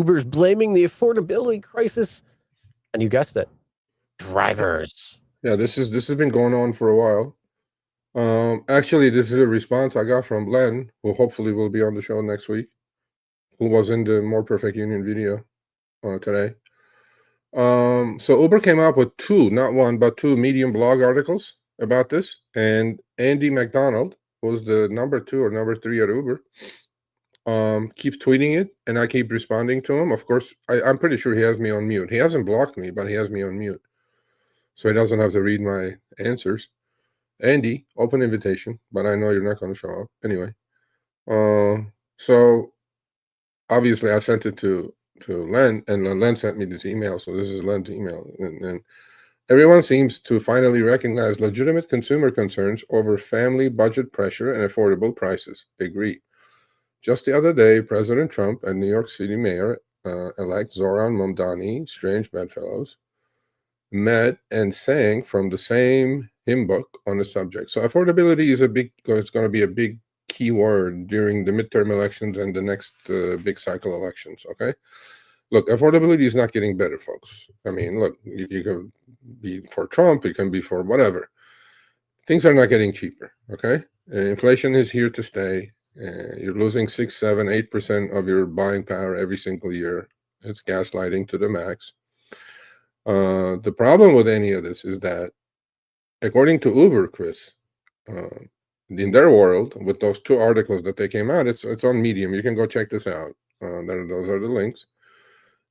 Uber's blaming the affordability crisis, and you guessed it, drivers. Yeah, this has been going on for a while. Actually, this is a response I got from Len, who hopefully will be on the show next week, who was in the More Perfect Union video today. So Uber came up with two, not one, but two Medium blog articles about this. And Andy McDonald, who's the number 2 or number 3 at Uber, keeps tweeting it, and I keep responding to him. Of course, I'm pretty sure he has me on mute. He hasn't blocked me, but he has me on mute, so he doesn't have to read my answers. Andy, open invitation, but I know you're not going to show up anyway. So obviously I sent it to Len, and Len sent me this email. So this is Len's email, and everyone seems to finally recognize legitimate consumer concerns over family budget pressure and affordable prices. Agree. Just the other day, President Trump and New York City Mayor elect Zohran Mamdani, strange bedfellows, met and sang from the same hymn book on the subject. So affordability is it's going to be a big keyword during the midterm elections and the next big cycle elections. Okay, look, affordability is not getting better, folks. I mean, look, you can be for Trump, you can be for whatever. Things are not getting cheaper. Okay, inflation is here to stay. You're losing 6, 7, 8% of your buying power every single year. It's gaslighting to the max. The problem with any of this is that, according to Uber, Chris, in their world, with those two articles that they came out, it's on Medium. You can go check this out. Those are the links.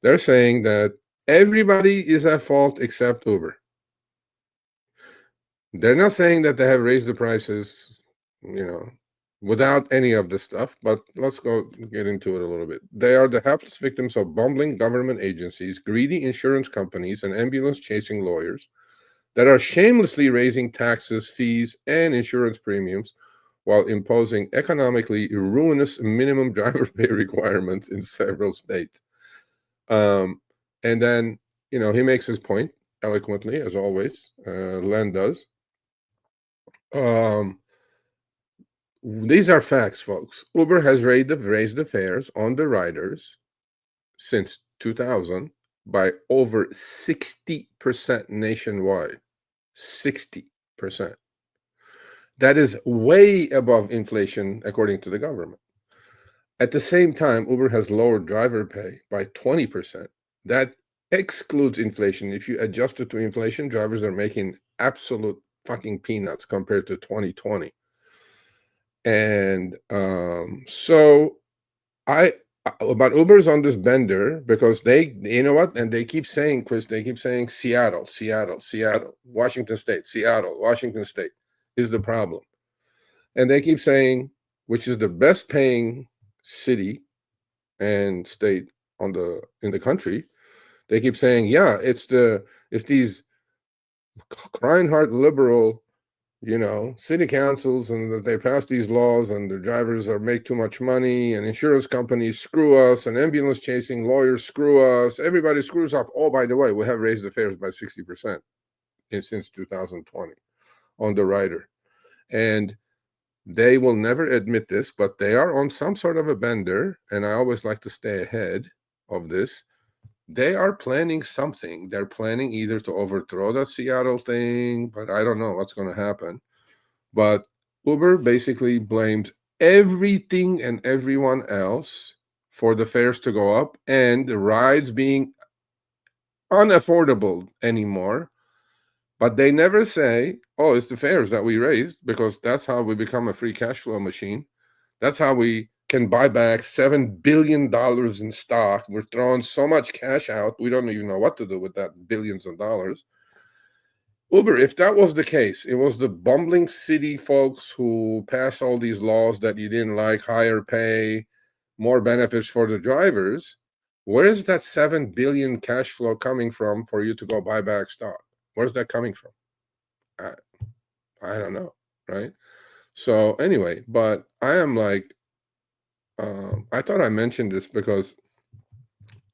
They're saying that everybody is at fault except Uber. They're not saying that they have raised the prices, without any of this stuff, but let's get into it a little bit. They are the hapless victims of bumbling government agencies, greedy insurance companies, and ambulance-chasing lawyers that are shamelessly raising taxes, fees, and insurance premiums while imposing economically ruinous minimum driver pay requirements in several states. And then, he makes his point eloquently, as always. Len does. These are facts, folks. Uber has raised the fares on the riders since 2000 by over 60% nationwide. 60%. That is way above inflation, according to the government. At the same time, Uber has lowered driver pay by 20%. That excludes inflation. If you adjust it to inflation, drivers are making absolute fucking peanuts compared to 2020. And but Uber's on this bender because you know what? And they keep saying, Chris, Seattle, Washington State, Seattle, Washington State is the problem. And they keep saying, which is the best paying city and state in the country. They keep saying, yeah, it's these crying heart liberal, city councils, and that they pass these laws, and the drivers make too much money, and insurance companies screw us, and ambulance chasing lawyers screw us. Everybody screws up. Oh, by the way, we have raised the fares by 60% since 2020 on the rider. And they will never admit this, but they are on some sort of a bender, and I always like to stay ahead of this. They are planning something. They're planning either to overthrow that Seattle thing, but I don't know what's going to happen. But Uber basically blames everything and everyone else for the fares to go up and the rides being unaffordable anymore. But they never say, oh, it's the fares that we raised, because that's how we become a free cash flow machine. That's how we can buy back $7 billion in stock. We're throwing so much cash out, we don't even know what to do with that billions of dollars. Uber, if that was the case, it was the bumbling city folks who passed all these laws that you didn't like, higher pay, more benefits for the drivers. Where is that $7 billion cash flow coming from for you to go buy back stock? Where's that coming from? I don't know, right? So anyway, but I am like, I thought I mentioned this because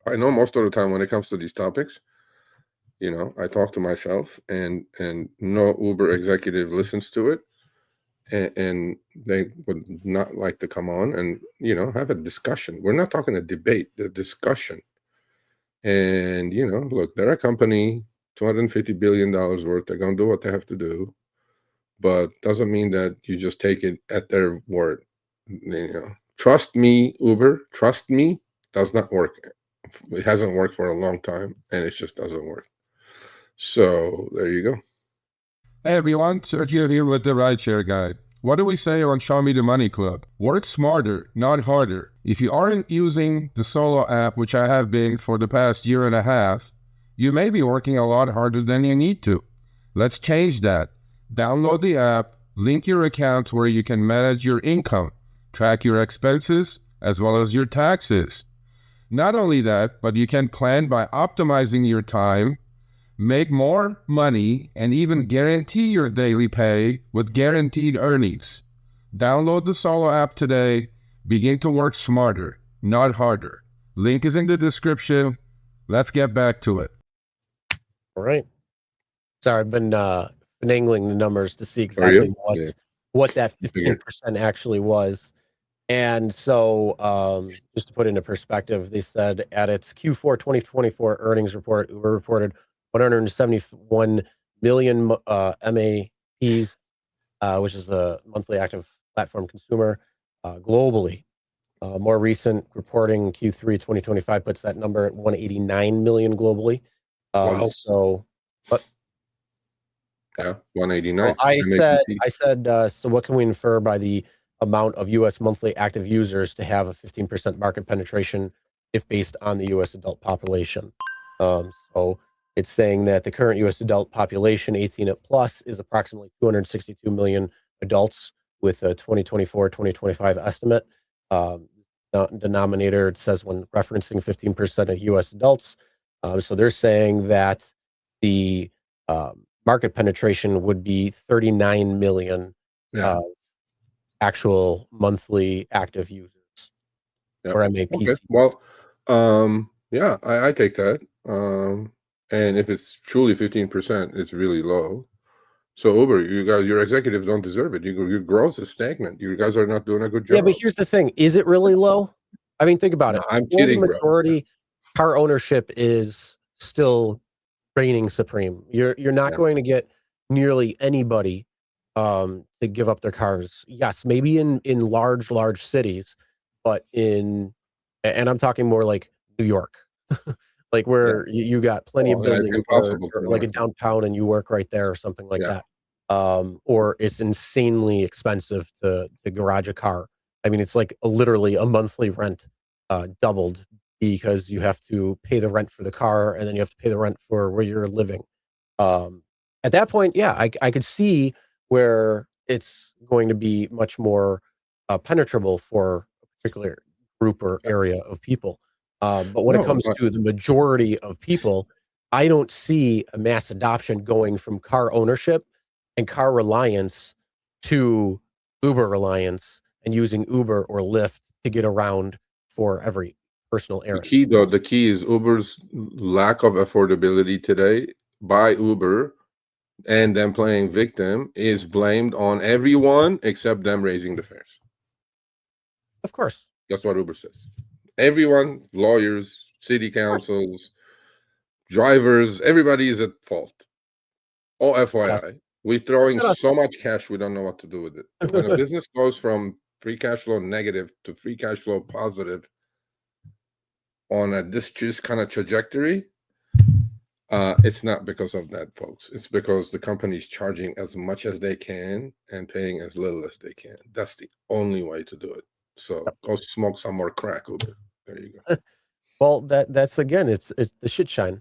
I know most of the time when it comes to these topics, I talk to myself, and no Uber executive listens to it. and they would not like to come on and have a discussion. We're not talking a debate, the discussion. And look, they're a company, $250 billion worth. They're gonna do what they have to do, but doesn't mean that you just take it at their word. Trust me, Uber, trust me, does not work. It hasn't worked for a long time, and it just doesn't work. So there you go. Hey everyone, Sergio here with the Rideshare Guy. What do we say on Show Me the Money Club? Work smarter, not harder. If you aren't using the Solo app, which I have been for the past year and a half, you may be working a lot harder than you need to. Let's change that. Download the app, link your account where you can manage your income, track your expenses, as well as your taxes. Not only that, but you can plan by optimizing your time, make more money, and even guarantee your daily pay with guaranteed earnings. Download the Solo app today. Begin to work smarter, not harder. Link is in the description. Let's get back to it. All right. Sorry, I've been finagling the numbers to see exactly what that 15% actually was. And so just to put into perspective, they said at its Q4 2024 earnings report, Uber reported 171 million MAPs, which is the monthly active platform consumer globally. More recent reporting, Q3 2025, puts that number at 189 million globally. Wow. So, but yeah, 189. I said, so what can we infer by the amount of U.S. monthly active users to have a 15% market penetration if based on the U.S. adult population? So it's saying that the current U.S. adult population, 18 and plus, is approximately 262 million adults with a 2024-2025 estimate. Denominator, it says when referencing 15% of U.S. adults. So they're saying that the market penetration would be 39 million actual monthly active users, or MAPC. Okay. Well, yeah, I take that. And if it's truly 15%, it's really low. So Uber, you guys, your executives don't deserve it. Your growth is stagnant. You guys are not doing a good job. Yeah, but here's the thing: is it really low? I mean, think about it. I'm kidding, the majority, car ownership is still reigning supreme. You're not going to get nearly anybody to give up their cars. Yes, maybe in large cities, but and I'm talking more like New York, like where you got plenty of buildings, or like a downtown, and you work right there or something like that. Or it's insanely expensive to garage a car. I mean, it's like literally a monthly rent doubled because you have to pay the rent for the car, and then you have to pay the rent for where you're living. At that point, yeah, I could see where it's going to be much more penetrable for a particular group or area of people. But when it comes to the majority of people, I don't see a mass adoption going from car ownership and car reliance to Uber reliance and using Uber or Lyft to get around for every personal errand. The key is Uber's lack of affordability today by Uber and them playing victim is blamed on everyone except them raising the fares. Of course. That's what Uber says. Everyone, lawyers, city councils, drivers, everybody is at fault. Oh, FYI, we're throwing so much cash, we don't know what to do with it. When a business goes from free cash flow negative to free cash flow positive on this just kind of trajectory, it's not because of that, folks. It's because the company's charging as much as they can and paying as little as they can. That's the only way to do it. So go smoke some more crack, Uber. There you go. Well, that's again, it's the shit shine.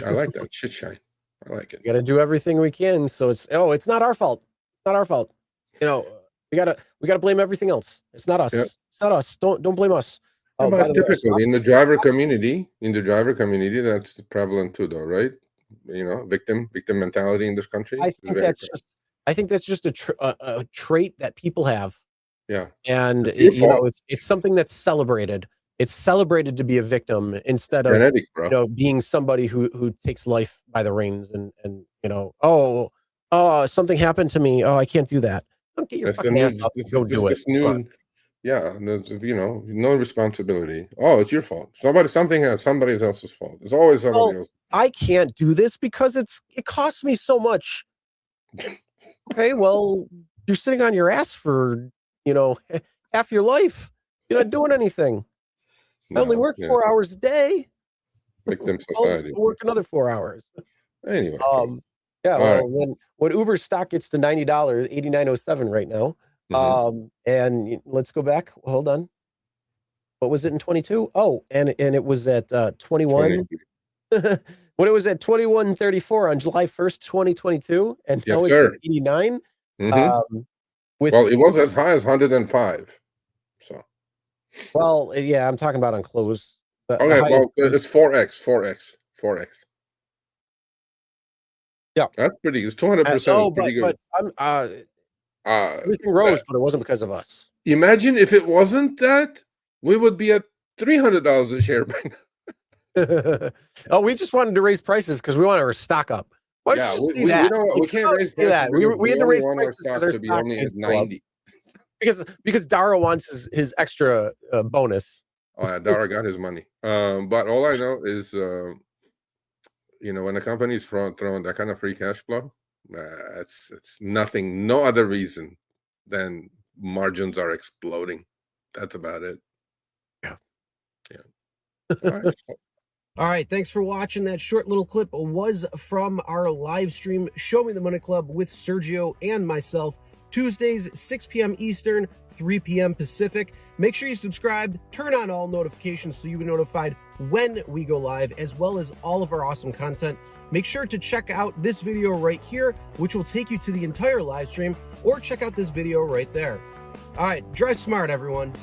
I like that shit shine. I like it. We got to do everything we can. So it's not our fault. It's not our fault. We gotta blame everything else. It's not us. It's not us. Don't blame us. But typically in the driver community, that's prevalent too, though, right? Victim mentality in this country. I think that's just a trait that people have. Yeah, and it's something that's celebrated. It's celebrated to be a victim instead of genetic, bro. Being somebody who takes life by the reins and oh, something happened to me. Oh, I can't do that. Don't get your That's the fucking new, ass up and go do it. this Come on. new, yeah, there's, you know, no responsibility. Oh, it's your fault. Something else, somebody else's fault. It's always somebody Well, else. I can't do this because it costs me so much. Okay, well, you're sitting on your ass for, you know, half your life. You're not doing anything. I only No, work yeah, 4 hours a day. victim I'll society. work another 4 hours. Anyway, Yeah, all well, right. when Uber stock gets to $90, 89.07 right now. Mhm. And let's go back. Hold on. What was it in 22? Oh, and it was at 21 20. when it was at 21.34 on July 1st, 2022, and Yes, now it's at sir. 89. Hmm. With Well, it was as high as 105. So well, yeah, I'm talking about on close. The okay, highest. well, it's 4x. Yeah. That's pretty. It's 200% is No, pretty good. but I'm Uh, everything rose, but it wasn't because of us. Imagine if it wasn't that, we would be at $300 a share by now. Oh, we just wanted to raise prices because we want our stock up. Why don't Yeah, you just see we that? don't. Like, We can't come out and raise see prices that. because We we had to only raise want our prices because stock our to be stock only needs at to go up. 90. Because Dara wants his extra bonus. Oh, yeah, Dara got his money. But all I know is, you know, when a company's throwing that kind of free cash flow, it's nothing, no other reason than margins are exploding. That's about it. Yeah. All right. All right, thanks for watching. That short little clip was from our live stream, Show Me the Money Club with Sergio and myself, Tuesdays, 6 p.m. Eastern, 3 p.m. Pacific. Make sure you subscribe, turn on all notifications so you'll be notified when we go live, as well as all of our awesome content. Make sure to check out this video right here, which will take you to the entire live stream, or check out this video right there. All right, drive smart, everyone.